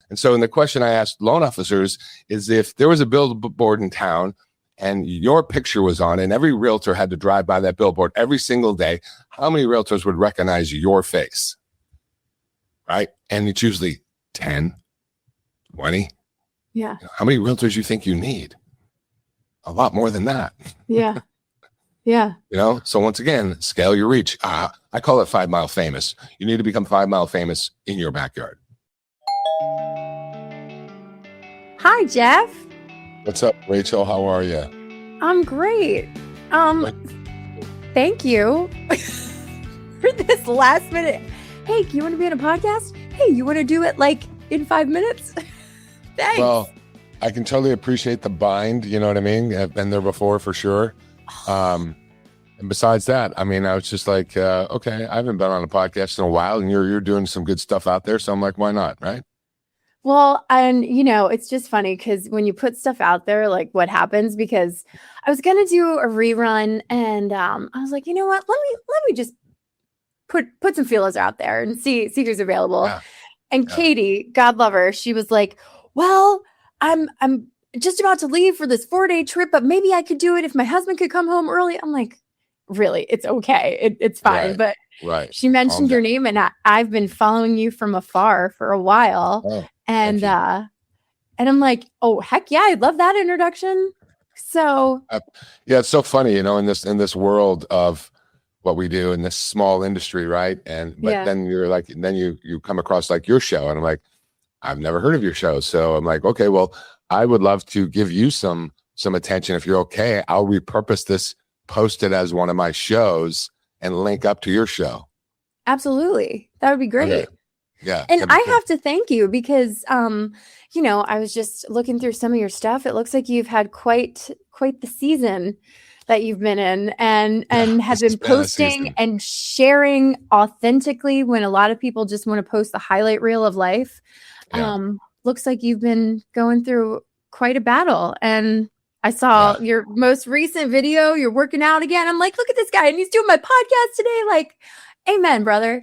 And so, in the question I asked loan officers is if there was a billboard in town and your picture was on, and every realtor had to drive by that billboard every single day, how many realtors would recognize your face? Right? And it's usually 10, 20. Yeah. How many realtors you think you need? A lot more than that. Yeah. Yeah. So once again, scale your reach. I call it 5 Mile Famous. You need to become 5 Mile Famous in your backyard. Hi, Geoff. What's up, Rachel? How are you? I'm great. Thank you for this last minute. Hey, you want to be on a podcast? Hey, you want to do it like in 5 minutes? Thanks. Well, I can totally appreciate the bind. You know what I mean? I've been there before for sure. And besides that, I mean, I was just like, okay, I haven't been on a podcast in a while, and you're doing some good stuff out there. So I'm like, why not? Right. Well, and it's just funny because when you put stuff out there, like what happens, because I was going to do a rerun and I was like, you know what, let me just put some feelers out there and see who's available. Yeah. And Katie, God love her, she was like, well, I'm just about to leave for this 4-day trip, but maybe I could do it if my husband could come home early. I'm like, really? It's okay. It's fine. Right. But Right. She mentioned your name, and I've been following you from afar for a while. Oh, and I'm like, oh, heck yeah, I love that introduction. So yeah, it's so funny, in this world of what we do in this small industry, right? But then you're like, then you come across like your show, and I'm like, I've never heard of your show. So I'm like, okay, well, I would love to give you some attention. If you're okay, I'll repurpose this, post it as one of my shows, and link up to your show. Absolutely. That would be great. Okay. Yeah. And I have to thank you because, I was just looking through some of your stuff. It looks like you've had quite the season that you've been in and have been posting and sharing authentically when a lot of people just want to post the highlight reel of life. Yeah. Looks like you've been going through quite a battle. And I saw your most recent video. You're working out again. I'm like, look at this guy, and he's doing my podcast today. Like, amen, brother.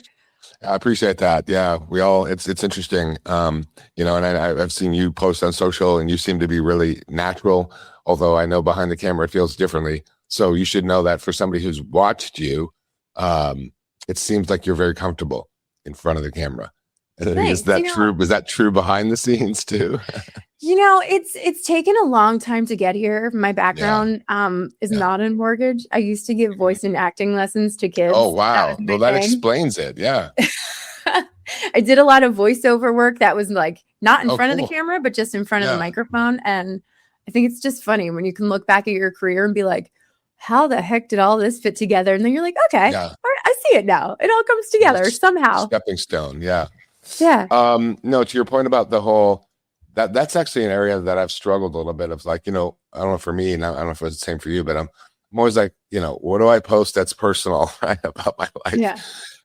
I appreciate that. Yeah, we all. It's interesting. And I've seen you post on social, and you seem to be really natural. Although I know behind the camera it feels differently. So you should know that for somebody who's watched you, it seems like you're very comfortable in front of the camera. Thanks. Is that true? Was that true behind the scenes too? It's taken a long time to get here. My background is not in mortgage. I used to give voice and acting lessons to kids. Oh, wow. Well, that explains it. Yeah. I did a lot of voiceover work that was like not in front of the camera, but just in front of the microphone. And I think it's just funny when you can look back at your career and be like, how the heck did all this fit together? And then you're like, okay, all right, I see it now. It all comes together somehow. Stepping stone. Yeah. Yeah. No, to your point about the whole, that's actually an area that I've struggled a little bit of, like, I don't know, for me, and I don't know if it's the same for you, but I'm always like, what do I post that's personal, right, about my life? Yeah.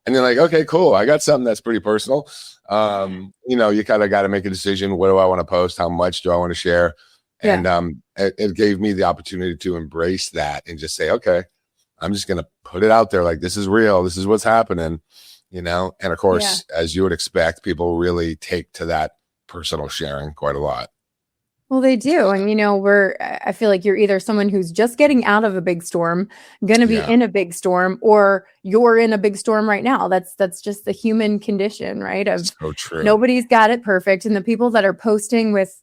And you're like, okay, cool. I got something that's pretty personal. You kind of got to make a decision. What do I want to post? How much do I want to share? And it gave me the opportunity to embrace that and just say, okay, I'm just going to put it out there. Like, this is real. This is what's happening, and of course, as you would expect, people really take to that personal sharing quite a lot. Well, they do. And, I feel like you're either someone who's just getting out of a big storm, going to be in a big storm, or you're in a big storm right now. That's just the human condition, right? So true. Nobody's got it perfect. And the people that are posting with,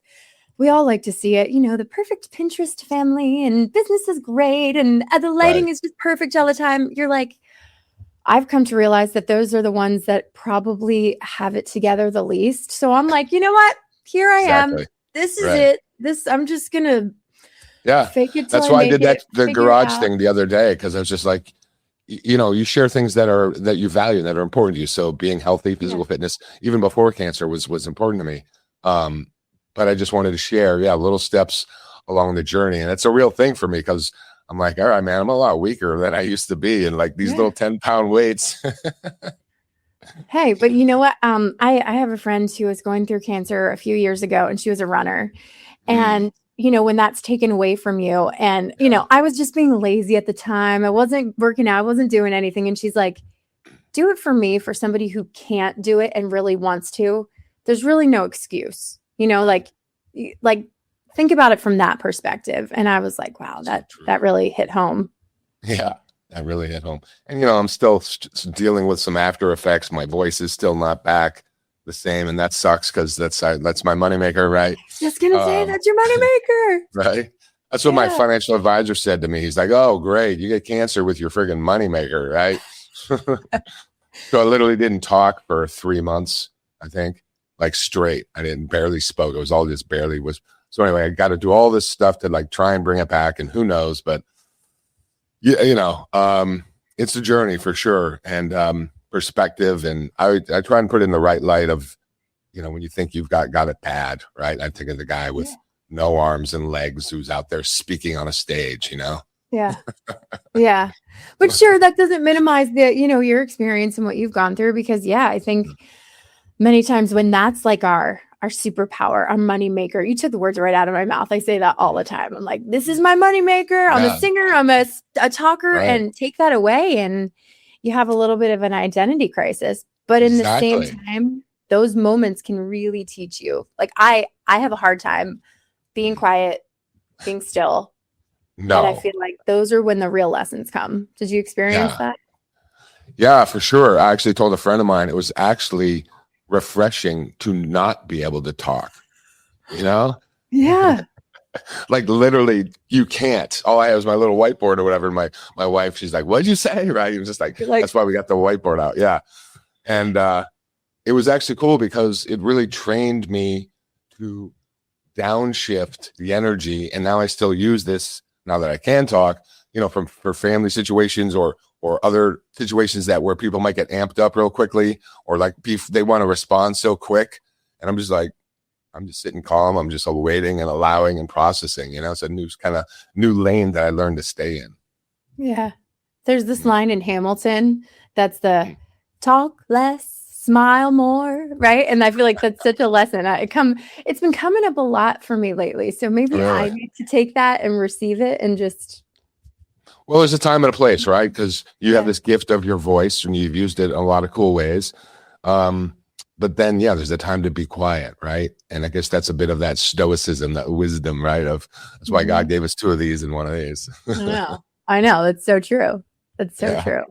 we all like to see it, the perfect Pinterest family and business is great. And the lighting is just perfect all the time. You're like, I've come to realize that those are the ones that probably have it together the least. So I'm like, you know what? Here I am. This is it. I'm just going to fake it. That's why I did the garage thing the other day, because I was just like, you share things that you value, that are important to you. So being healthy, physical fitness, even before cancer was important to me. But I just wanted to share, little steps along the journey. And it's a real thing for me, because I'm like, all right, man, I'm a lot weaker than I used to be. And like these little 10-pound weights. Hey, but you know what? I have a friend who was going through cancer a few years ago, and she was a runner. And, when that's taken away from you, and, I was just being lazy at the time. I wasn't working out. I wasn't doing anything. And she's like, do it for me, for somebody who can't do it and really wants to. there's really no excuse, like think about it from that perspective. And I was like, wow, that really hit home. Yeah, that really hit home. And, I'm still dealing with some after effects. My voice is still not back the same. And that sucks because that's my moneymaker, right? Just going to say that's your moneymaker. Right. That's what my financial advisor said to me. He's like, oh, great. You get cancer with your friggin' moneymaker, right? So I literally didn't talk for 3 months, I think, like straight. I barely spoke. It was all just barely was. So anyway, I got to do all this stuff to like try and bring it back, and who knows, but it's a journey for sure. And perspective. And I try and put it in the right light of, when you think you've got it bad, right? I think of the guy with no arms and legs who's out there speaking on a stage, Yeah. Yeah. But sure, that doesn't minimize your experience and what you've gone through, because I think many times when that's like our superpower, our money maker, you took the words right out of my mouth. I say that all the time. I'm like, this is my money maker. I'm a singer. I'm a talker, right. And take that away and you have a little bit of an identity crisis. But in the same time, those moments can really teach you. Like I have a hard time being quiet, being still. No. And I feel like those are when the real lessons come. Did you experience that? Yeah, for sure. I actually told a friend of mine, it was actually refreshing to not be able to talk, Yeah. Like literally you can't. All I have is my little whiteboard or whatever. My wife, she's like, what'd you say? Right. It was just like, that's why we got the whiteboard out. Yeah. And it was actually cool because it really trained me to downshift the energy. And now I still use this now that I can talk, for family situations or other situations where people might get amped up real quickly, or like they want to respond so quick. And I'm just sitting calm. I'm just waiting and allowing and processing, it's a new lane that I learned to stay in. Yeah. There's this line in Hamilton. That's the talk less, smile more, right? And I feel like that's such a lesson. It's been coming up a lot for me lately. So maybe I need to take that and receive it and just. Well, there's a time and a place, right? Because you have this gift of your voice and you've used it in a lot of cool ways. But then, there's a time to be quiet, right? And I guess that's a bit of that stoicism, that wisdom, right? That's why God gave us 2 of these and 1 of these. I know. That's so true. That's so true.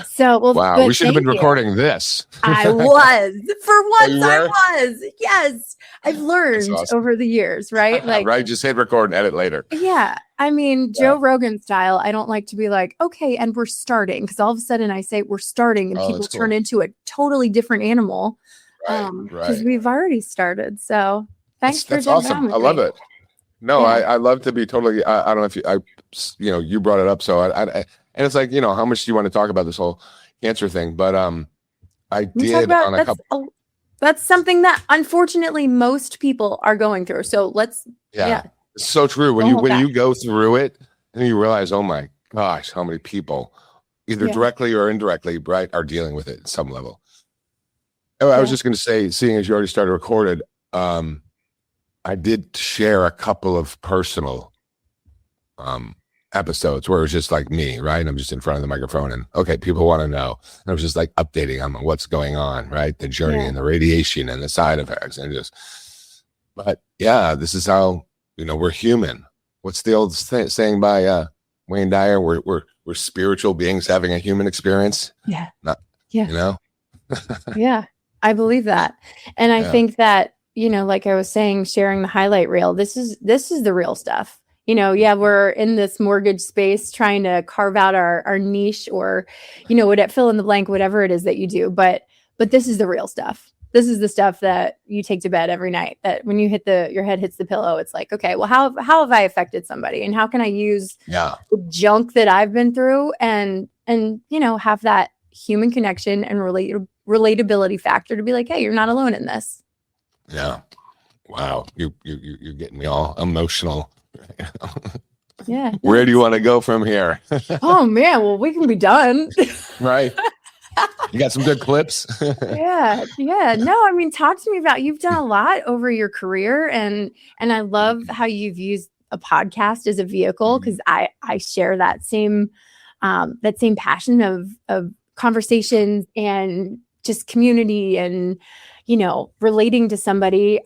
So, wow, we should have been recording this. I was. For once, I was. Yes. I've learned over the years, right? Right. Just hit record and edit later. Yeah. I mean, Joe Rogan style, I don't like to be like, okay, and we're starting. Because all of a sudden I say we're starting and people turn into a totally different animal. Because we've already started. So thanks for that's awesome. I love it. No, I love to be totally, I don't know if you brought it up. So and it's like, how much do you want to talk about this whole cancer thing? But I did on a couple. That's something that unfortunately most people are going through. So let's. Yeah. It's so true. When you go through it and you realize, oh my gosh, how many people either directly or indirectly, right, are dealing with it at some level. I was just going to say, seeing as you already started recorded, I did share a couple of personal episodes where it was just like me, right? And I'm just in front of the microphone and okay, people want to know. And I was just like updating on what's going on, right? The journey and the radiation and the side effects but this is how, we're human. What's the old saying by Wayne Dyer? We're spiritual beings having a human experience. Yeah. Yeah, I believe that. And I think that, like I was saying, sharing the highlight reel, this is the real stuff. We're in this mortgage space trying to carve out our niche or, fill in the blank, whatever it is that you do. But this is the real stuff. This is the stuff that you take to bed every night, that when you your head hits the pillow, it's like, okay, well, how have I affected somebody? And how can I use the junk that I've been through and have that human connection and relatability factor to be like, hey, you're not alone in this. Yeah. Wow. You're getting me all emotional. Yeah. Where do you want to go from here? Oh man, well, we can be done. Right. You got some good clips. Yeah. No, I mean, talk to me about, you've done a lot over your career, and I love how you've used a podcast as a vehicle, because I share that same passion of conversations and just community and relating to somebody.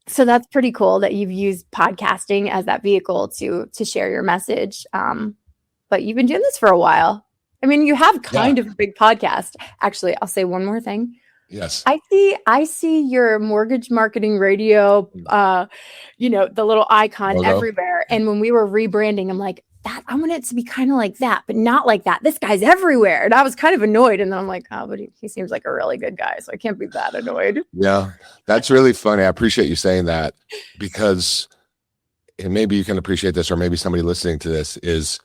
So that's pretty cool that you've used podcasting as that vehicle to share your message. But you've been doing this for a while. I mean, you have kind of a big podcast. Actually, I'll say one more thing. Yes. I see your mortgage marketing radio, the little icon Logo. everywhere. And when we were rebranding, I'm like, that I want it to be kind of like that, but not like that. This guy's everywhere. And I was kind of annoyed. And then I'm like, oh, but he seems like a really good guy. So I can't be that annoyed. Yeah, that's really funny. I appreciate you saying that, because, and maybe you can appreciate this, or maybe somebody listening to this is,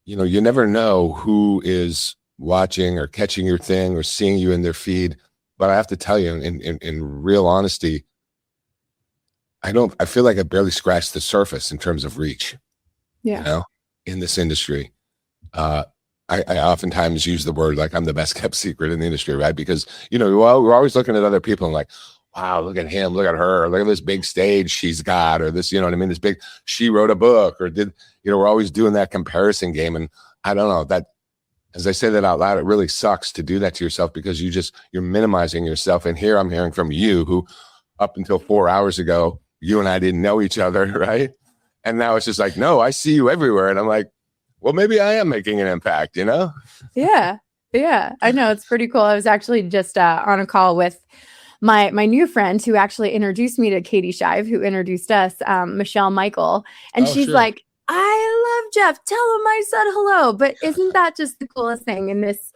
you never know who is watching or catching your thing or seeing you in their feed. But I have to tell you, in real honesty, I feel like I barely scratched the surface in terms of reach. Yeah. In this industry. I oftentimes use the word like I'm the best kept secret in the industry, right? Because, we're always looking at other people and like, wow, look at him, look at her, look at this big stage she's got, or this, this big, she wrote a book, or we're always doing that comparison game. And I don't know that, as I say that out loud, it really sucks to do that to yourself, because you're minimizing yourself. And here I'm hearing from you, who up until 4 hours ago, you and I didn't know each other, right? And now it's just like, no, I see you everywhere. And I'm like, well, maybe I am making an impact, Yeah. Yeah. I know. It's pretty cool. I was actually just on a call with my new friend who actually introduced me to Katie Shive, who introduced us, Michelle Michael. And she's like, I love Geoff. Tell him I said hello. But isn't that just the coolest thing in this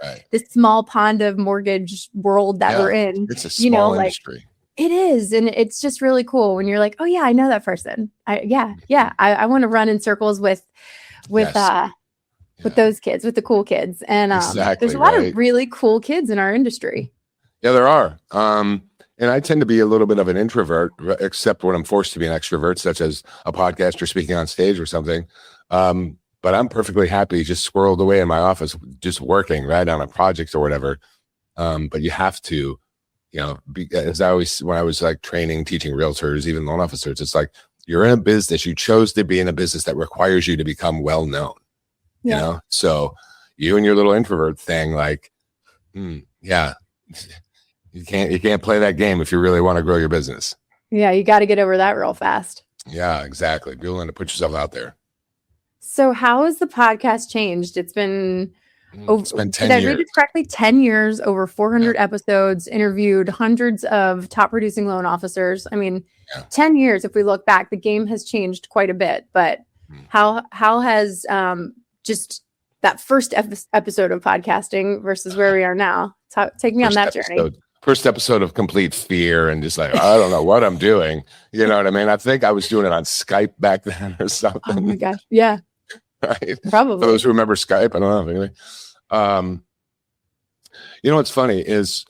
small pond of mortgage world that we're in? It's a small industry. It is. And it's just really cool when you're like, oh yeah, I know that person. I want to run in circles with those kids, with the cool kids. And there's a lot of really cool kids in our industry. Yeah, there are. And I tend to be a little bit of an introvert, except when I'm forced to be an extrovert, such as a podcast or speaking on stage or something. But I'm perfectly happy just squirreled away in my office, just working right on a project or whatever. But you have to, as I always, when I was like training, teaching realtors, even loan officers, it's like, you're in a business, you chose to be in a business that requires you to become well known. So you and your little introvert thing, like, you can't play that game if you really want to grow your business. Yeah, you got to get over that real fast. Yeah, exactly. Be willing to put yourself out there. So how has the podcast changed? It's been 10 years. Did I read it correctly? 10 years, over 400 episodes, interviewed hundreds of top producing loan officers. I mean, 10 years, if we look back, the game has changed quite a bit. But how has just that first episode of podcasting versus where we are now? Take me on that journey. First episode of complete fear and just like, I don't know what I'm doing. You know what I mean? I think I was doing it on Skype back then or something. Oh my gosh. Yeah. Right. Probably. For those who remember Skype, I don't know. Anyway. What's funny is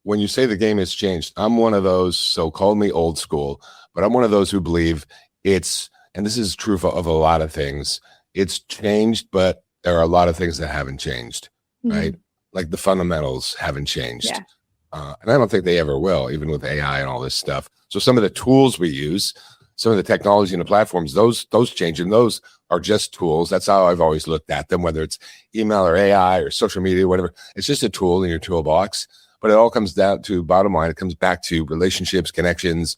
when you say the game has changed, I'm one of those, so call me old school, but I'm one of those who believe and this is true of a lot of things, it's changed, but there are a lot of things that haven't changed, right? Like the fundamentals haven't changed. Yeah. And I don't think they ever will, even with AI and all this stuff. So some of the tools we use, some of the technology and the platforms, those change, and those are just tools. That's how I've always looked at them, whether it's email or AI or social media, whatever. It's just a tool in your toolbox. But it all comes down to, bottom line, it comes back to relationships, connections,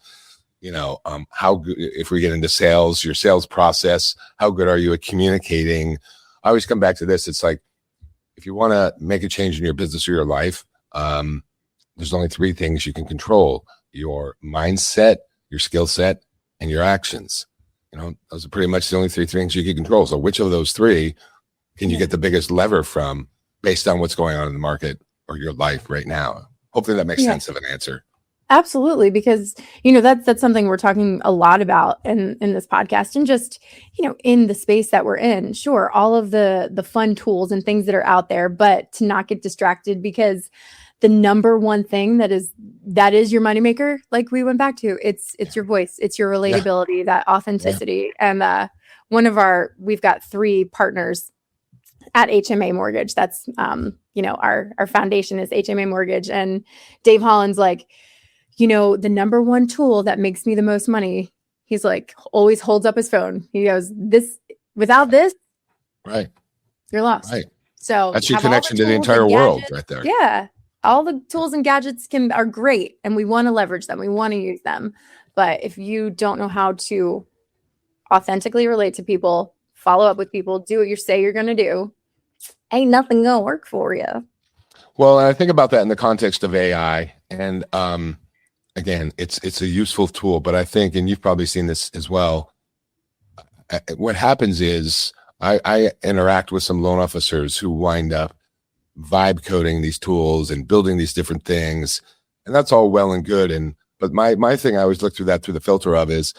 how good, if we get into sales, your sales process, how good are you at communicating? I always come back to this. It's like, if you want to make a change in your business or your life, there's only 3 things you can control: your mindset, your skill set, and your actions. Those are pretty much the only 3 things you can control. So which of those 3 can you get the biggest lever from based on what's going on in the market or your life right now? Hopefully that makes sense of an answer. Absolutely. Because, that's something we're talking a lot about in this podcast, and just, in the space that we're in. Sure, all of the fun tools and things that are out there, but to not get distracted, because the number one thing that is your moneymaker, like we went back to, it's your voice, it's your relatability, that authenticity. And we've got 3 partners at HMA Mortgage. That's our foundation is HMA Mortgage, and Dave Holland's like, the number one tool that makes me the most money, he's like, always holds up his phone. He goes, without this, right, you're lost. Right. So that's your connection to the entire world right there. Yeah. all the tools and gadgets are great, and we want to leverage them. We want to use them. But if you don't know how to authentically relate to people, follow up with people, do what you say you're going to do, ain't nothing going to work for you. Well, and I think about that in the context of AI. And again, it's a useful tool, but I think, and you've probably seen this as well, what happens is I interact with some loan officers who wind up vibe coding these tools and building these different things. And that's all well and good. But my thing, I always look through the filter of is,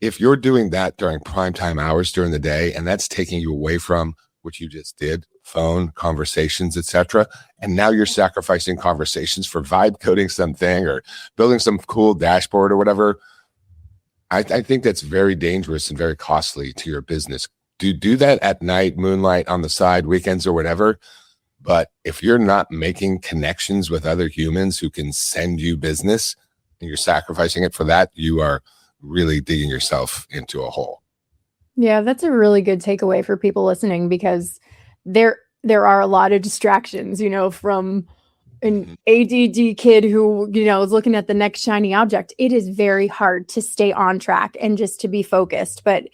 if you're doing that during prime time hours during the day, and that's taking you away from what you just did, phone conversations, etc., and now you're sacrificing conversations for vibe coding something or building some cool dashboard or whatever, I think that's very dangerous and very costly to your business. Do that at night, moonlight, on the side, weekends or whatever. But if you're not making connections with other humans who can send you business and you're sacrificing it for that, you are really digging yourself into a hole. Yeah, that's a really good takeaway for people listening, because there are a lot of distractions, from an ADD kid who, is looking at the next shiny object. It is very hard to stay on track and just to be focused. But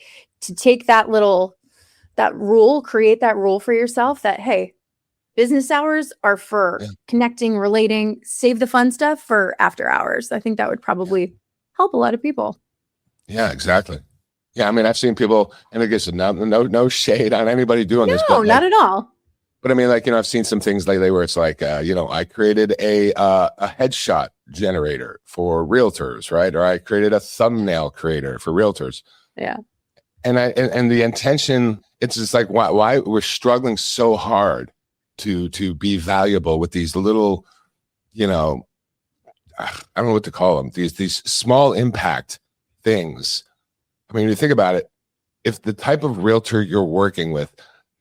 to take create that rule for yourself that, hey, business hours are for connecting, relating, save the fun stuff for after hours. I think that would probably help a lot of people. Yeah, exactly. Yeah, I mean, I've seen people, and I guess no shade on anybody doing this. No, not at all. But I mean, I've seen some things lately where it's like, I created a headshot generator for realtors, right? Or I created a thumbnail creator for realtors. Yeah. And the intention, it's just like, why we're struggling so hard to be valuable with these little, I don't know what to call them, these small impact things. I mean, when you think about it, if the type of realtor you're working with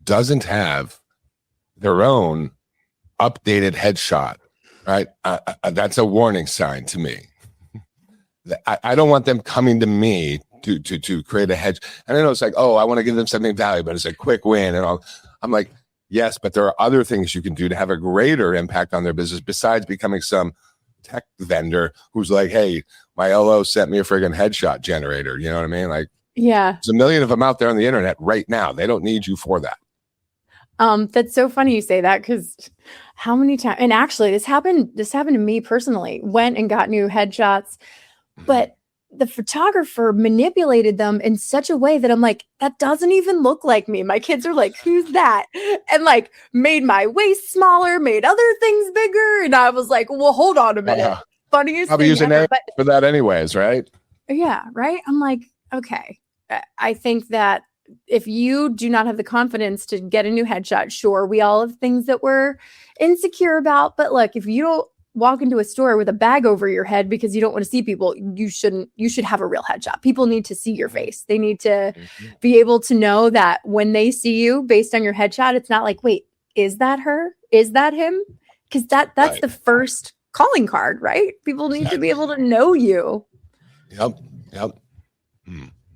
doesn't have their own updated headshot, right? That's a warning sign to me. I don't want them coming to me to create a hedge. And I know it's like, oh, I want to give them something valuable. It's a quick win and all. I'm like, yes, but there are other things you can do to have a greater impact on their business besides becoming some tech vendor who's like, hey, my LO sent me a friggin' headshot generator. You know what I mean? Like, yeah, there's a million of them out there on the internet right now. They don't need you for that. That's so funny you say that, because how many times, and actually this happened to me personally, went and got new headshots, but the photographer manipulated them in such a way that I'm like, that doesn't even look like me. My kids are like, who's that? And like made my waist smaller, made other things bigger. And I was like, well, hold on a minute. Funniest I'll be thing using ever, it for that anyways, right? Yeah, right. I'm like, okay. I think that if you do not have the confidence to get a new headshot, sure, we all have things that we're insecure about. But look, if you don't walk into a store with a bag over your head because you don't want to see people, you should have a real headshot. People need to see your face. They need to be able to know that when they see you based on your headshot, it's not like, wait, is that her? Is that him? Because that's right. The first calling card, right? People need to be able to know you. Yep.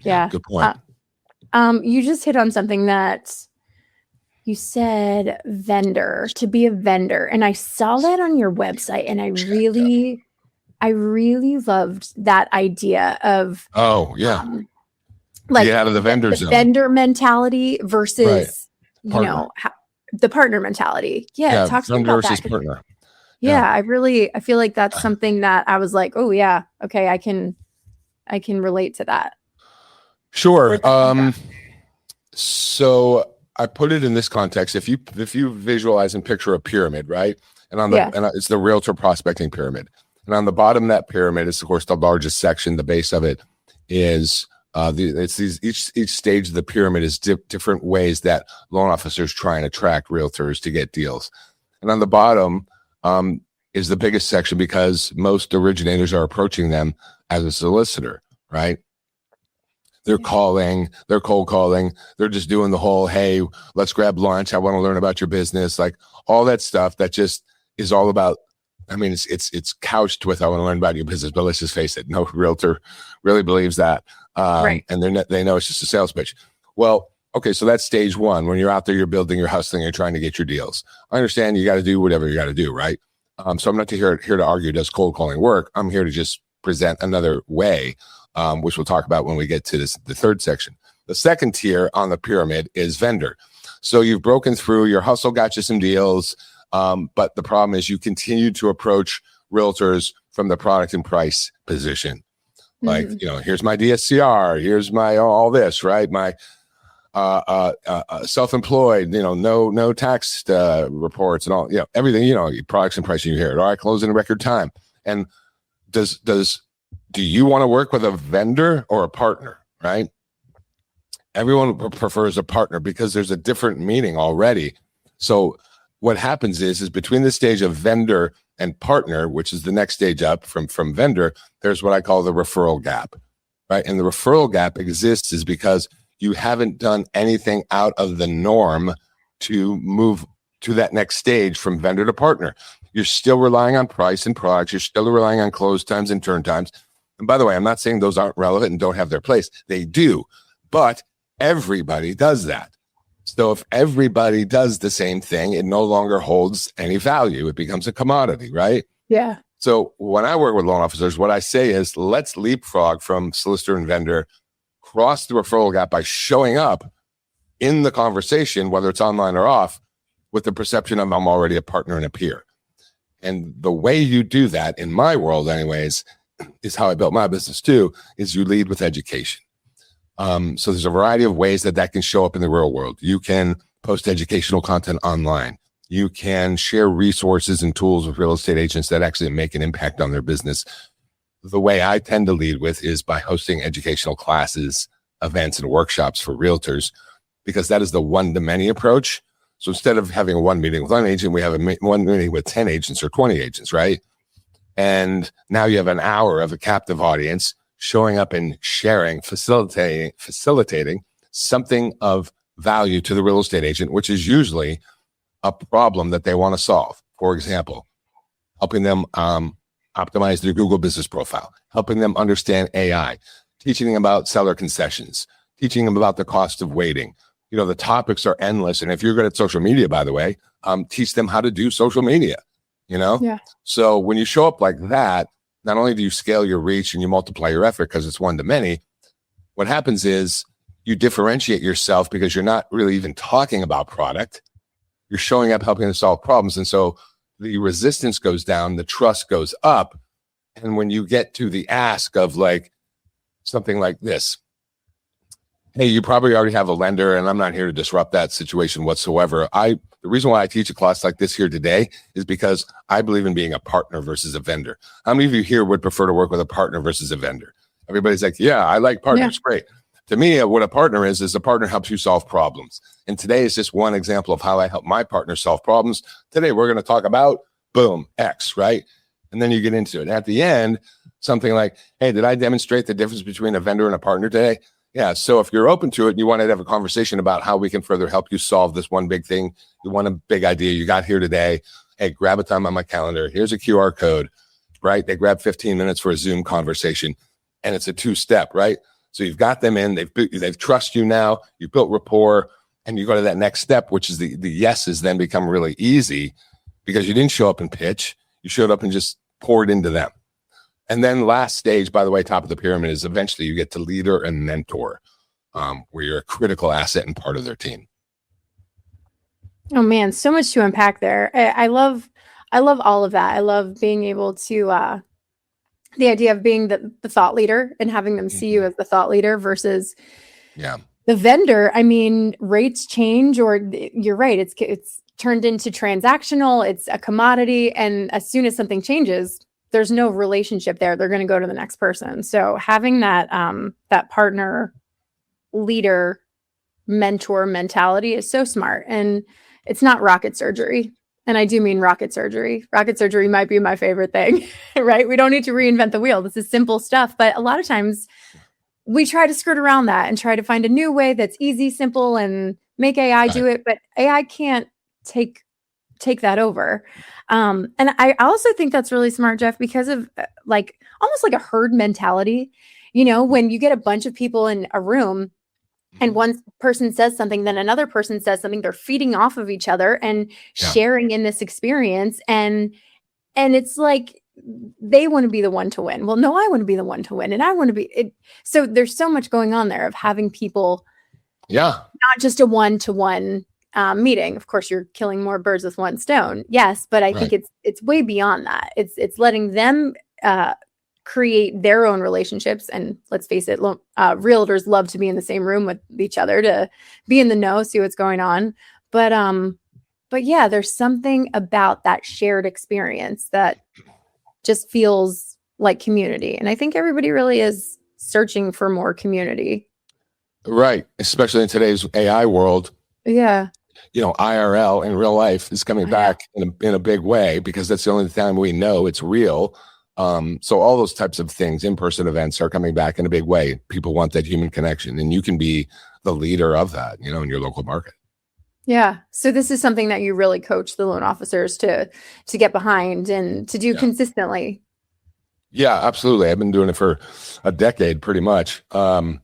Yeah. Good point. You just hit on something that you said, to be a vendor. And I saw that on your website, and I really loved that idea of, like, get out of the vendor zone. Vendor mentality versus, the partner mentality. Yeah. Talk to me about that. Partner. Yeah. I feel like that's something that I was like, oh yeah. Okay. I can relate to that. Sure. So I put it in this context. If you visualize and picture a pyramid, right? And and it's the realtor prospecting pyramid. And on the bottom of that pyramid is, of course, the largest section. The base of it is each stage of the pyramid is different ways that loan officers try and attract realtors to get deals. And on the bottom is the biggest section, because most originators are approaching them as a solicitor, right? They're calling, they're cold calling, they're just doing the whole, hey, let's grab lunch, I want to learn about your business, like all that stuff that just is all about, I mean, it's couched with, I want to learn about your business, but let's just face it, no realtor really believes that. Right. And they know it's just a sales pitch. Well, okay, so that's stage one. When you're out there, you're building, you're hustling, you're trying to get your deals. I understand you got to do whatever you got to do, right? So I'm not here to argue, does cold calling work? I'm here to just present another way, which we'll talk about when we get to the third section. The second tier on the pyramid is vendor. So you've broken through, your hustle got you some deals, but the problem is you continue to approach realtors from the product and price position. Like, here's my DSCR, here's my all this, right? My self-employed, no tax reports and all, everything, products and pricing, you hear it. All right, close in a record time. And do you want to work with a vendor or a partner, right? Everyone prefers a partner because there's a different meaning already. So what happens is between the stage of vendor and partner, which is the next stage up from vendor, there's what I call the referral gap, right? And the referral gap exists is because you haven't done anything out of the norm to move to that next stage from vendor to partner. You're still relying on price and products. You're still relying on close times and turn times. And by the way, I'm not saying those aren't relevant and don't have their place. They do, but everybody does that. So if everybody does the same thing, it no longer holds any value. It becomes a commodity, right? Yeah. So when I work with loan officers, what I say is let's leapfrog from solicitor and vendor, cross the referral gap by showing up in the conversation, whether it's online or off, with the perception of I'm already a partner and a peer. And the way you do that, in my world anyways, is how I built my business too, is you lead with education. So there's a variety of ways that can show up in the real world. You can post educational content online. You can share resources and tools with real estate agents that actually make an impact on their business. The way I tend to lead with is by hosting educational classes, events, and workshops for realtors, because that is the one-to-many approach. So instead of having one meeting with one agent, we have one meeting with 10 agents or 20 agents, right? And now you have an hour of a captive audience showing up and sharing, facilitating something of value to the real estate agent, which is usually a problem that they want to solve. For example, helping them optimize their Google business profile, helping them understand AI, teaching them about seller concessions, teaching them about the cost of waiting. The topics are endless. And if you're good at social media, by the way, teach them how to do social media, Yeah. So when you show up like that, not only do you scale your reach and you multiply your effort because it's one to many, what happens is you differentiate yourself because you're not really even talking about product. You're showing up, helping to solve problems. And so the resistance goes down, the trust goes up. And when you get to the ask of like something like this, hey, you probably already have a lender and I'm not here to disrupt that situation whatsoever. The reason why I teach a class like this here today is because I believe in being a partner versus a vendor. How many of you here would prefer to work with a partner versus a vendor? Everybody's like, yeah, I like partners. Yeah. Great. To me, what a partner is a partner helps you solve problems. And today is just one example of how I help my partner solve problems. Today, we're going to talk about, boom, X, right? And then you get into it. And at the end, something like, hey, did I demonstrate the difference between a vendor and a partner today? Yeah. So if you're open to it and you want to have a conversation about how we can further help you solve this one big thing, you want a big idea you got here today, hey, grab a time on my calendar. Here's a QR code, right? They grab 15 minutes for a Zoom conversation and it's a two-step, right? So you've got them in, they've trust you now, you built rapport, and you go to that next step, which is the yeses then become really easy because you didn't show up and pitch. You showed up and just poured into them. And then last stage, by the way, top of the pyramid is eventually you get to leader and mentor, where you're a critical asset and part of their team. Oh man, so much to unpack there. I love all of that. I love being able to, the idea of being the thought leader and having them see you as the thought leader versus the vendor. I mean, rates change, or you're right. It's turned into transactional. It's a commodity. And as soon as something changes, there's no relationship there. They're going to go to the next person. So having that partner, leader, mentor mentality is so smart. And it's not rocket surgery. And I do mean rocket surgery. Rocket surgery might be my favorite thing, right? We don't need to reinvent the wheel. This is simple stuff. But a lot of times we try to skirt around that and try to find a new way that's easy, simple, and make AI do it. But AI can't take that over. And I also think that's really smart, Geoff, because of like almost like a herd mentality. When you get a bunch of people in a room and one person says something, then another person says something, they're feeding off of each other and sharing in this experience. And And it's like they want to be the one to win. Well, no, I want to be the one to win, and I want to be it. So there's so much going on there of having people, not just a one-to-one meeting. Of course, you're killing more birds with one stone. Yes, but I think it's way beyond that. It's letting them create their own relationships. And let's face it, realtors love to be in the same room with each other, to be in the know, see what's going on. But yeah, there's something about that shared experience that just feels like community. And I think everybody really is searching for more community. Right. Especially in today's AI world. Yeah. IRL in real life is coming back in a big way, because that's the only time we know it's real. So all those types of things, in-person events, are coming back in a big way. People want that human connection, and you can be the leader of that, in your local market. Yeah. So this is something that you really coach the loan officers to get behind and to do consistently. Yeah, absolutely. I've been doing it for a decade, pretty much. When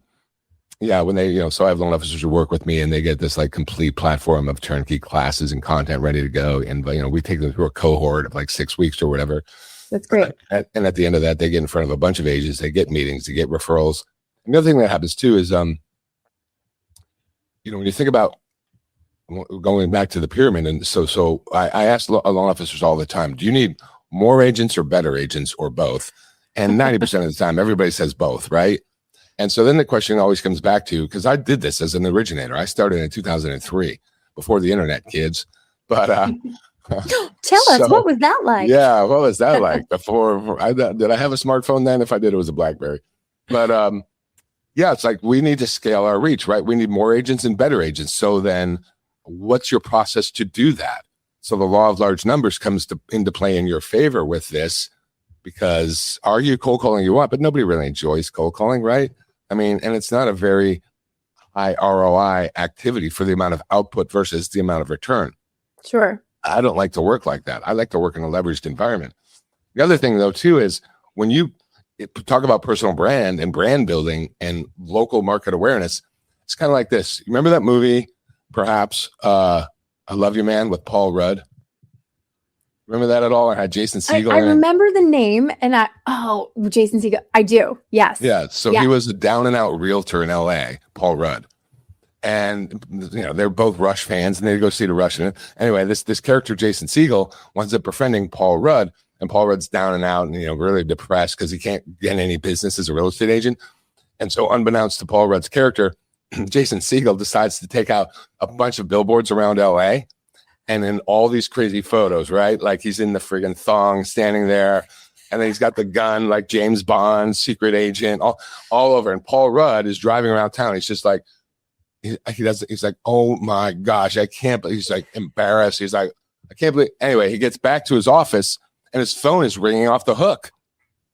they, so I have loan officers who work with me, and they get this like complete platform of turnkey classes and content ready to go. And, we take them through a cohort of like 6 weeks or whatever. That's great. And at the end of that, they get in front of a bunch of agents, they get meetings, they get referrals. And the other thing that happens too is, when you think about going back to the pyramid, and so I ask loan officers all the time, do you need more agents or better agents, or both? And 90% of the time, everybody says both, right? And so then the question always comes back to, because I did this as an originator. I started in 2003, before the internet, kids. But tell us, what was that like? Yeah, what was that like before? Did I have a smartphone then? If I did, it was a BlackBerry. But it's like we need to scale our reach, right? We need more agents and better agents. So then, what's your process to do that? So the law of large numbers comes into play in your favor with this, because argue cold calling you want, but nobody really enjoys cold calling, right? I mean, and it's not a very high ROI activity for the amount of output versus the amount of return. Sure. I don't like to work like that. I like to work in a leveraged environment. The other thing, though, too, is when you talk about personal brand and brand building and local market awareness, it's kind of like this. You remember that movie, perhaps, I Love You Man, with Paul Rudd? Remember that at all? Or had Jason Segel? I remember the name, and Jason Segel. I do. Yes. Yeah. So he was a down and out realtor in LA, Paul Rudd. And, they're both Rush fans, and they go see the Rush. And anyway, this character, Jason Segel, winds up befriending Paul Rudd, and Paul Rudd's down and out and, really depressed because he can't get any business as a real estate agent. And so, unbeknownst to Paul Rudd's character, Jason Segel decides to take out a bunch of billboards around LA, and in all these crazy photos, right? Like he's in the friggin' thong standing there, and then he's got the gun like James Bond, secret agent, all over. And Paul Rudd is driving around town. He's just like, he's like, oh my gosh, I can't believe. He's like embarrassed. He's like, I can't believe. Anyway, he gets back to his office, and his phone is ringing off the hook,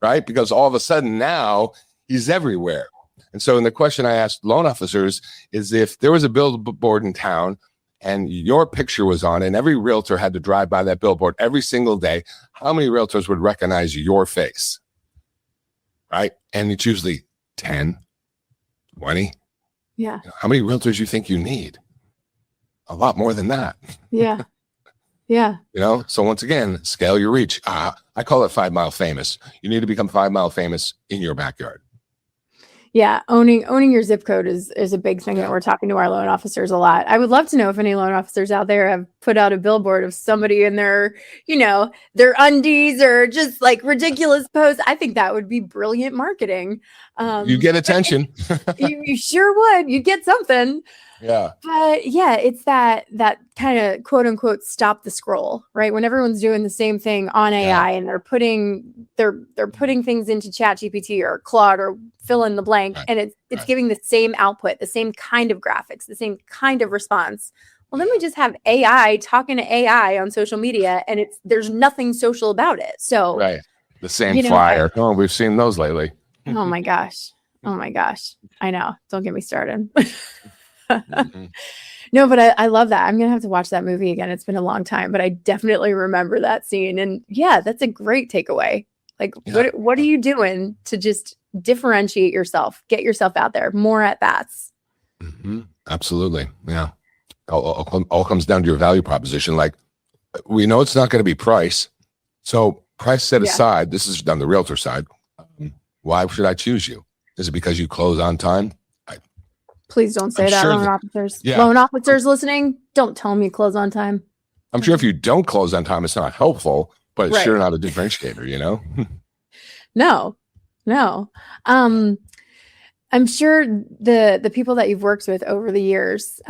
right? Because all of a sudden now he's everywhere. And so, the question I asked loan officers is, if there was a billboard in town and your picture was on it, and every realtor had to drive by that billboard every single day, how many realtors would recognize your face? Right? And it's usually 10, 20. Yeah. How many realtors you think you need? A lot more than that. Yeah. Yeah. So once again, scale your reach. I call it 5 Mile famous. You need to become 5 Mile famous in your backyard. Yeah, owning your zip code is a big thing that we're talking to our loan officers a lot. I would love to know if any loan officers out there have put out a billboard of somebody in their, their undies or just like ridiculous pose. I think that would be brilliant marketing. You get attention. you sure would. You'd get something. Yeah. But yeah, it's that kind of quote unquote stop the scroll, right? When everyone's doing the same thing on AI and they're putting things into ChatGPT or Claude or fill in the blank, and it's giving the same output, the same kind of graphics, the same kind of response. Well, then we just have AI talking to AI on social media, and there's nothing social about it. So the same flyer. We've seen those lately. Oh my gosh. I know. Don't get me started. Mm-hmm. No, but I love that. I'm going to have to watch that movie again. It's been a long time, but I definitely remember that scene. And yeah, that's a great takeaway. Like, what are you doing to just differentiate yourself, get yourself out there, more at bats? Mm-hmm. Absolutely. Yeah. All comes down to your value proposition. Like, we know it's not going to be price. So price set Yeah. aside, this is on the realtor side. Why should I choose you? Is it because you close on time? Please don't say I'm that, sure loan that- officers. yeah. Loan officers listening, don't tell me close on time. I'm sure if you don't close on time, it's not helpful, but it's Right. sure not a differentiator, you know? No. I'm sure the people that you've worked with over the years,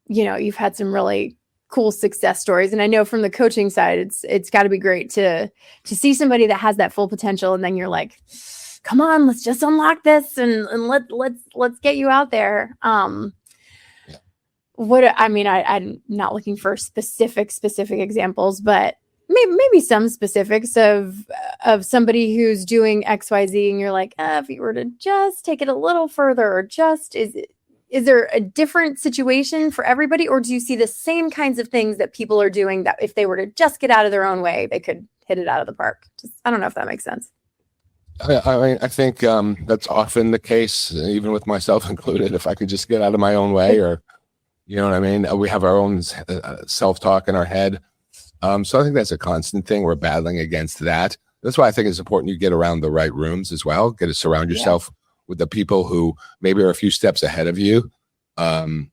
you've had some really cool success stories. And I know from the coaching side, it's got to be great to see somebody that has that full potential. And then you're like, come on, let's just unlock this and let's get you out there. I'm not looking for specific examples, but maybe some specifics of somebody who's doing XYZ and you're like, if you were to just take it a little further, or just is there a different situation for everybody, or do you see the same kinds of things that people are doing that if they were to just get out of their own way, they could hit it out of the park? I don't know if that makes sense. I think that's often the case, even with myself included. If I could just get out of my own way, or, you know what I mean? We have our own self-talk in our head. So I think that's a constant thing. We're battling against that. That's why I think it's important you get around the right rooms as well. Get to surround yourself with the people who maybe are a few steps ahead of you, and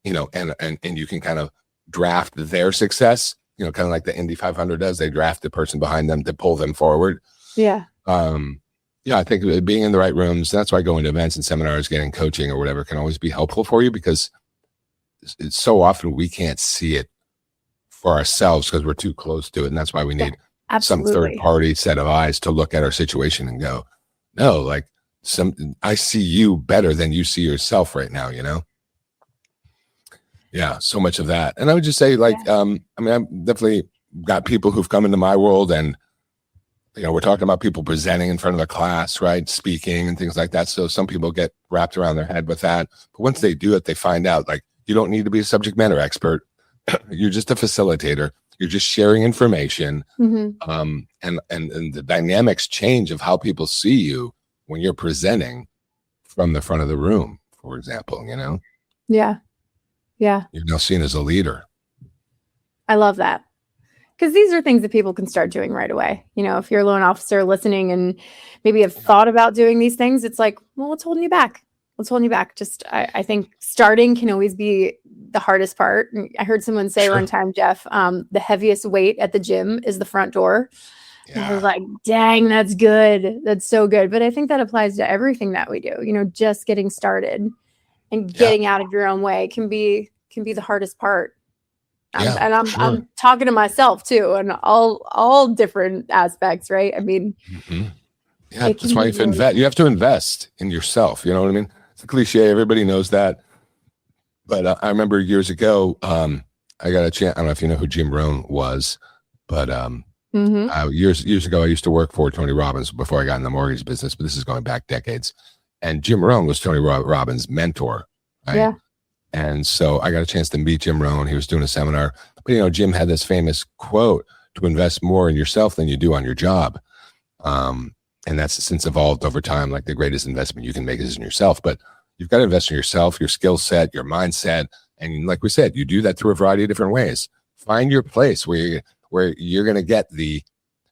you can kind of draft their success, kind of like the Indy 500 does. They draft the person behind them to pull them forward. Yeah. I think being in the right rooms, that's why going to events and seminars, getting coaching or whatever can always be helpful for you, because it's so often we can't see it for ourselves because we're too close to it. And that's why we need some third party set of eyes to look at our situation and go, no, like I see you better than you see yourself right now, Yeah, so much of that. And I would just say, I've definitely got people who've come into my world, and we're talking about people presenting in front of a class, right? Speaking and things like that. So some people get wrapped around their head with that. But once they do it, they find out, like, you don't need to be a subject matter expert. You're just a facilitator. You're just sharing information. Mm-hmm. And the dynamics change of how people see you when you're presenting from the front of the room, for example, Yeah. You're now seen as a leader. I love that. Because these are things that people can start doing right away. If you're a loan officer listening and maybe have thought about doing these things, it's like, well, what's holding you back? Just, I think starting can always be the hardest part. I heard someone say one time, Geoff, the heaviest weight at the gym is the front door. Yeah. And I was like, dang, that's good. That's so good. But I think that applies to everything that we do. Just getting started and getting out of your own way can be the hardest part. I'm talking to myself too, and all different aspects, right? I mean, that's why you have to invest in yourself. You know what I mean? It's a cliche. Everybody knows that. But I remember years ago, I got a chance. I don't know if you know who Jim Rohn was, but years ago, I used to work for Tony Robbins before I got in the mortgage business. But this is going back decades. And Jim Rohn was Tony Robbins' mentor. Right? Yeah. And so I got a chance to meet Jim Rohn. He was doing a seminar. But, Jim had this famous quote, to invest more in yourself than you do on your job. And that's since evolved over time. Like, the greatest investment you can make is in yourself. But you've got to invest in yourself, your skill set, your mindset. And like we said, you do that through a variety of different ways. Find your place where you're going to get the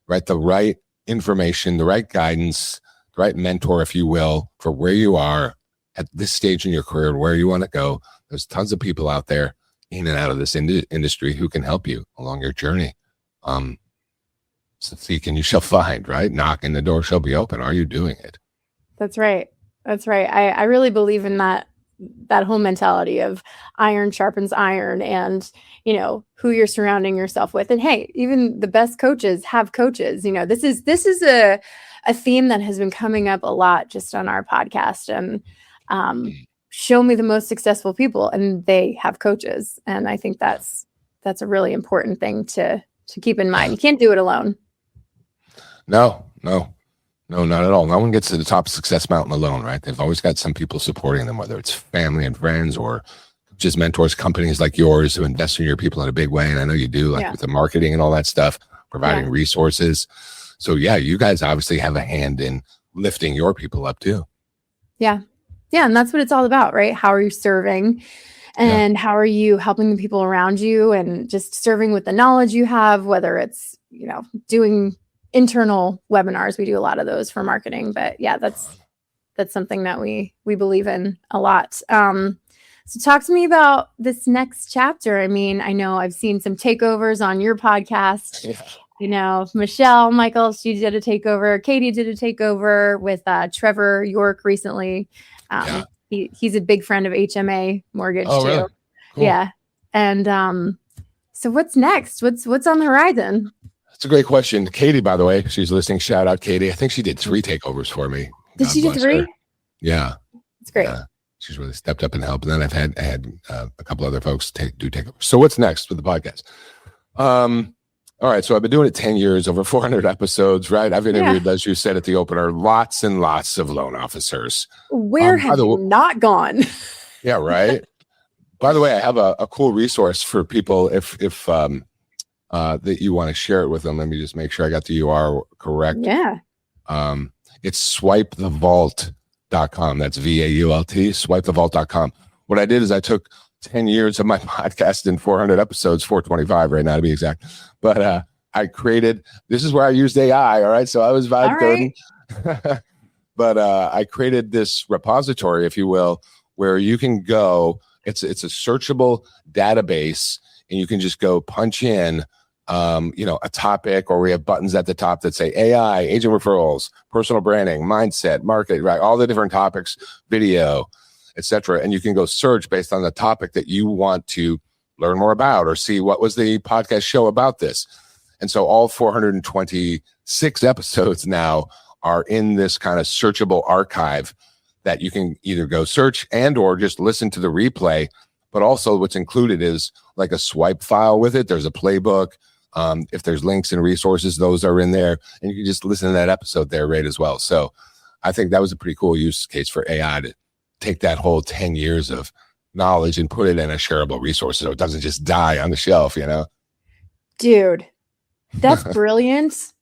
right information, the right guidance, the right mentor, if you will, for where you are at this stage in your career and where you want to go. There's tons of people out there in and out of this industry who can help you along your journey. So seek and you shall find, right? Knock and the door shall be open. Are you doing it? That's right. I really believe in that whole mentality of iron sharpens iron, and, who you're surrounding yourself with. And hey, even the best coaches have coaches. This is a theme that has been coming up a lot just on our podcast, and show me the most successful people, and they have coaches. And I think that's a really important thing to keep in mind. You can't do it alone. No, not at all. No one gets to the top of Success Mountain alone, right? They've always got some people supporting them, whether it's family and friends or just mentors, companies like yours who invest in your people in a big way. And I know you do, with the marketing and all that stuff, providing resources. So you guys obviously have a hand in lifting your people up too. Yeah. And that's what it's all about, right? How are you serving? And how are you helping the people around you, and just serving with the knowledge you have, whether it's, doing internal webinars. We do a lot of those for marketing, but yeah, that's something that we believe in a lot. So talk to me about this next chapter. I mean, I know I've seen some takeovers on your podcast. Yeah. You know, Michelle Michael, she did a takeover. Katie did a takeover with Trevor York recently. He's a big friend of HMA Mortgage too. Really? Cool. Yeah. And so what's next? What's on the horizon? That's a great question. Katie, by the way, she's listening. Shout out, Katie. I think she did 3 takeovers for me. Did she do 3? Her. Yeah. That's great. She's really stepped up and helped. And then I've had a couple other folks do takeovers. So what's next with the podcast? All right. So I've been doing it 10 years, over 400 episodes, right? I've interviewed, as you said at the opener, lots and lots of loan officers. Where have you not gone? Yeah, right. By the way, I have a cool resource for people if that you want to share it with them. Let me just make sure I got the URL correct. Yeah. It's swipethevault.com. That's VAULT, swipethevault.com. What I did is I took 10 years of my podcast and 400 episodes, 425 right now to be exact. But I created, this is where I used AI. All right. So I was vibe coding. Right. But I created this repository, if you will, where you can go. It's a searchable database, and you can just go punch in a topic, or we have buttons at the top that say AI, agent referrals, personal branding, mindset, market, right? All the different topics, video, etc. And you can go search based on the topic that you want to learn more about, or see what was the podcast show about this. And so all 426 episodes now are in this kind of searchable archive that you can either go search and or just listen to the replay. But also what's included is like a swipe file with it. There's a playbook. If there's links and resources, those are in there. And you can just listen to that episode there, right, as well. So I think that was a pretty cool use case for AI to take that whole 10 years of knowledge and put it in a shareable resource so it doesn't just die on the shelf, Dude, that's brilliant.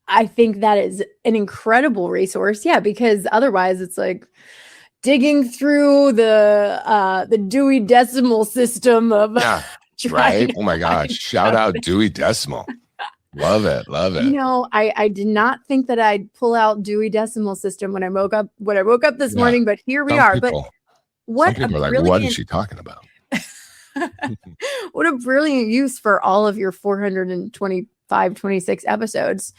I think that is an incredible resource. Yeah, because otherwise it's like digging through the Dewey Decimal System of right. Oh my gosh! Shout out Dewey Decimal. Love it. I did not think that I'd pull out Dewey Decimal System when I woke up this morning, but here we are. But what some people are like, what is she talking about? What a brilliant use for all of your 425, 26 episodes.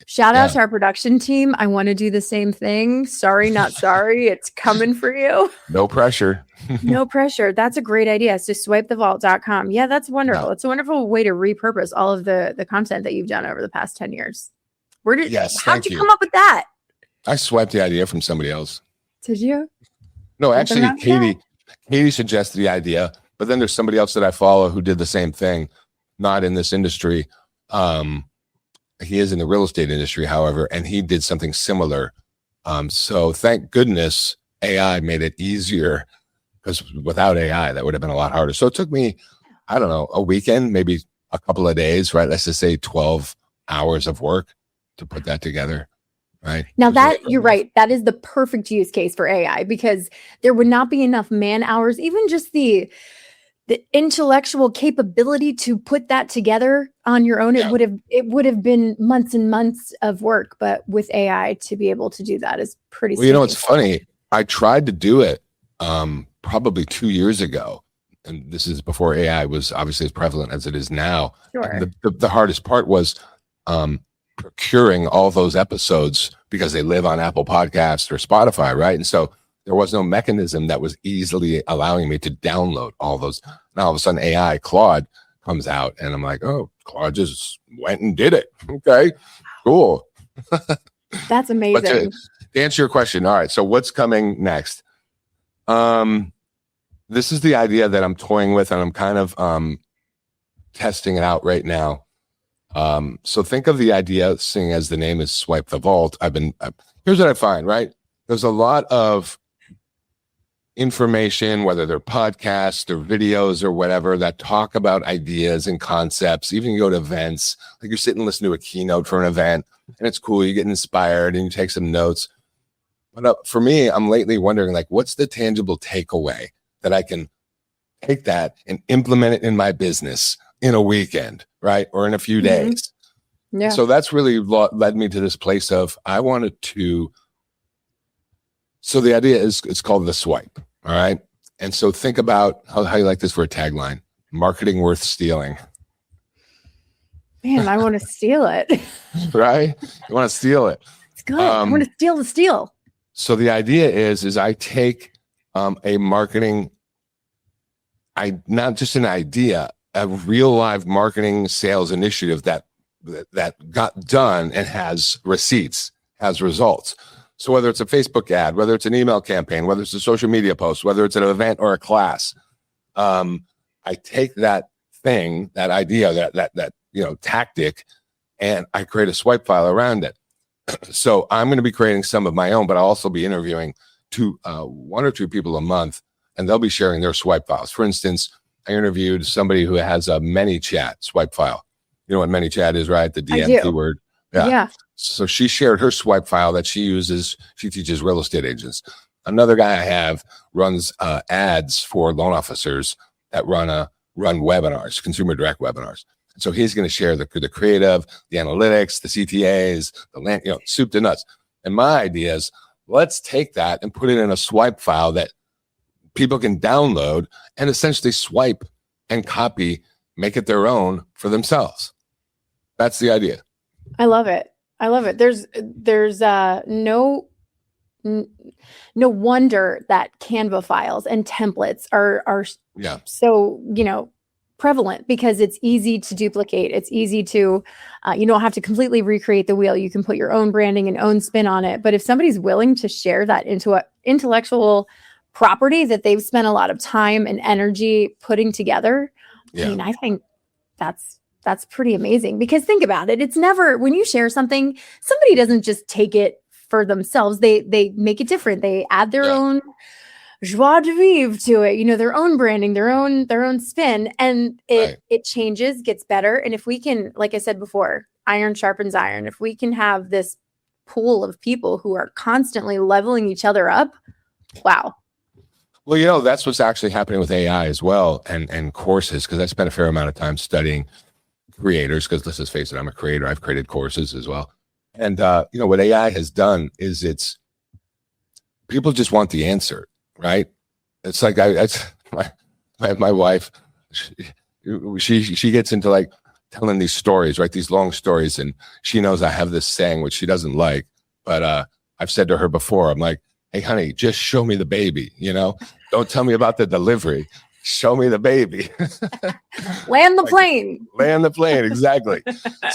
Shout out to our production team. I want to do the same thing. Sorry, not sorry. It's coming for you. No pressure. No pressure. That's a great idea. So swipethevault.com. Yeah, that's wonderful. Yeah. It's a wonderful way to repurpose all of the content that you've done over the past 10 years. How'd you come up with that? I swiped the idea from somebody else. Did you? No, actually, Katie suggested the idea, but then there's somebody else that I follow who did the same thing, not in this industry. He is in the real estate industry, however, and he did something similar. So thank goodness AI made it easier, because without AI, that would have been a lot harder. So it took me, I don't know, a weekend, maybe a couple of days, right? Let's just say 12 hours of work to put that together, right? Now you're right. That is the perfect use case for AI, because there would not be enough man hours, even just the intellectual capability to put that together on your own. It would have been months and months of work, but with AI to be able to do that is pretty. Well, it's funny. I tried to do it probably 2 years ago, and this is before AI was obviously as prevalent as it is now. Sure. The hardest part was procuring all those episodes, because they live on Apple Podcasts or Spotify, right? And so there was no mechanism that was easily allowing me to download all those. Now all of a sudden AI, Claude, comes out, and I'm like, oh, Claude just went and did it. Okay, cool. That's amazing. But to answer your question, all right, so what's coming next? This is the idea that I'm toying with, and I'm kind of testing it out right now. So think of the idea, seeing as the name is Swipe the Vault. Here's what I find, right? There's a lot of information, whether they're podcasts or videos or whatever, that talk about ideas and concepts. Even you go to events, like you're sitting and listening to a keynote for an event, and it's cool. You get inspired and you take some notes. But for me, I'm lately wondering, like, what's the tangible takeaway that I can take that and implement it in my business in a weekend, right? Or in a few Mhm. days. Yeah. So that's really led me to this place of I wanted to. So the idea is it's called the swipe. All right. And so think about how you like this for a tagline: marketing worth stealing. Man, I want to steal it. Right? You want to steal it. It's good. I want to steal the steal. So the idea is I take a marketing, not just an idea, a real live marketing sales initiative that got done and has receipts, has results. So whether it's a Facebook ad, whether it's an email campaign, whether it's a social media post, whether it's an event or a class, I take that thing, that idea, that tactic, and I create a swipe file around it. So I'm going to be creating some of my own, but I'll also be interviewing one or two people a month, and they'll be sharing their swipe files. For instance, I interviewed somebody who has a ManyChat swipe file. You know what ManyChat is, right? The DM keyword. Yeah. So she shared her swipe file that she uses. She teaches real estate agents. Another guy I have runs ads for loan officers that run webinars, consumer direct webinars. So he's going to share the creative, the analytics, the CTAs, the land, soup to nuts. And my idea is let's take that and put it in a swipe file that people can download and essentially swipe and copy, make it their own for themselves. That's the idea. I love it. There's no wonder that Canva files and templates are so, prevalent, because it's easy to duplicate. It's easy to, you don't have to completely recreate the wheel. You can put your own branding and own spin on it. But if somebody's willing to share that into an intellectual property that they've spent a lot of time and energy putting together, I mean, I think that's pretty amazing, because think about it. It's never, when you share something, somebody doesn't just take it for themselves. They make it different. They add their own joie de vivre to it, their own branding, their own spin, and it changes, gets better. And if we can, like I said before, iron sharpens iron. If we can have this pool of people who are constantly leveling each other up, wow. Well, that's what's actually happening with AI as well, and courses, because I spent a fair amount of time studying creators, because let's just face it, I'm a creator. I've created courses as well. And what AI has done is people just want the answer, right? It's like my wife, she gets into like telling these stories, right? These long stories, and she knows I have this saying which she doesn't like, but I've said to her before, I'm like, hey honey, just show me the baby, don't tell me about the delivery. Show me the baby. Land the plane. Land the plane, exactly.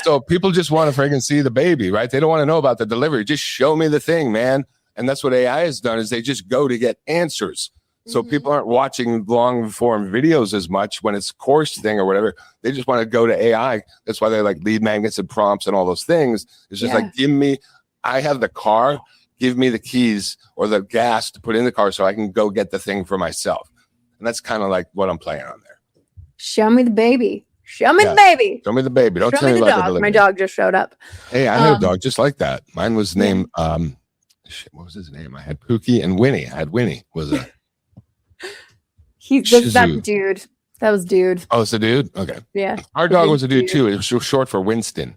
So people just want to freaking see the baby, right? They don't want to know about the delivery. Just show me the thing, man. And that's what AI has done, is they just go to get answers. So people aren't watching long form videos as much when it's course thing or whatever. They just want to go to AI. That's why they like lead magnets and prompts and all those things. It's just like, I have the car, give me the keys or the gas to put in the car so I can go get the thing for myself. And that's kind of like what I'm playing on there. Show me the baby. Show me the baby. Show me the baby. Don't tell me about the delivery. My dog just showed up. Hey, I had a dog just like that. Mine was named, what was his name? I had Pookie and Winnie. I had Winnie. Was a that dude. That was dude. Oh, it's a dude? Okay. Yeah. Our dog was a dude too. It was short for Winston.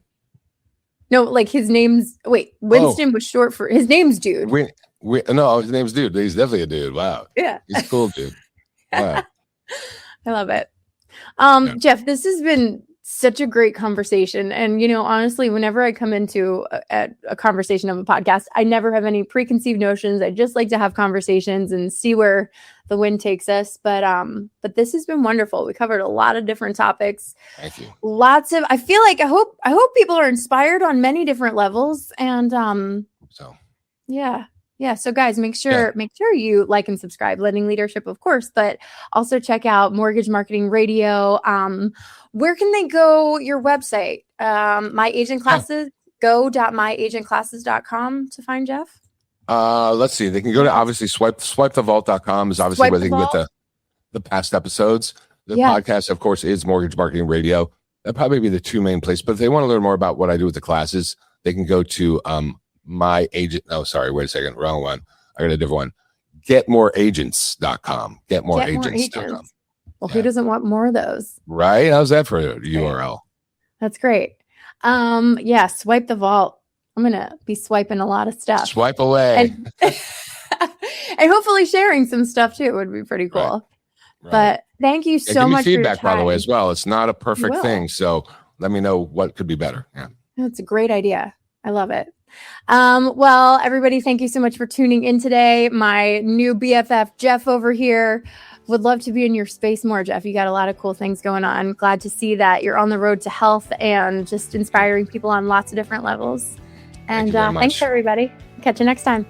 No, like his name's Winston was short for his name's dude. No, his name's dude. He's definitely a dude. Wow. Yeah. He's a cool dude. Wow. I love it. Geoff, this has been such a great conversation. And, honestly, whenever I come into a conversation of a podcast, I never have any preconceived notions. I just like to have conversations and see where the wind takes us. But this has been wonderful. We covered a lot of different topics. Thank you. I feel like I hope people are inspired on many different levels. And yeah. So guys, make sure you like and subscribe, Lending Leadership, of course, but also check out Mortgage Marketing Radio. Where can they go? Your website, My Agent Classes, go.myagentclasses.com to find Geoff. Let's see. They can go to obviously swipethevault.com is obviously where they can get the past episodes. The podcast, of course, is Mortgage Marketing Radio. That'd probably be the two main places. But if they want to learn more about what I do with the classes, they can go to my agent. Oh, sorry. Wait a second. Wrong one. I got a different one. Getmoreagents.com. Getmoreagents.com. Well, who doesn't want more of those? Right? How's that for a URL? That's great. Yeah, swipe the vault. I'm gonna be swiping a lot of stuff. Swipe away. And, and hopefully sharing some stuff too would be pretty cool. Right. But thank you Yeah, so give me much feedback, for your by the way, time. as well. It's not a perfect will. thing. So let me know what could be better. Yeah. That's a great idea. I love it. Well, everybody, thank you so much for tuning in today. My new BFF, Geoff, over here. Would love to be in your space more, Geoff. You got a lot of cool things going on. Glad to see that you're on the road to health and just inspiring people on lots of different levels. And Thank you very much. thanks, everybody. Catch you next time.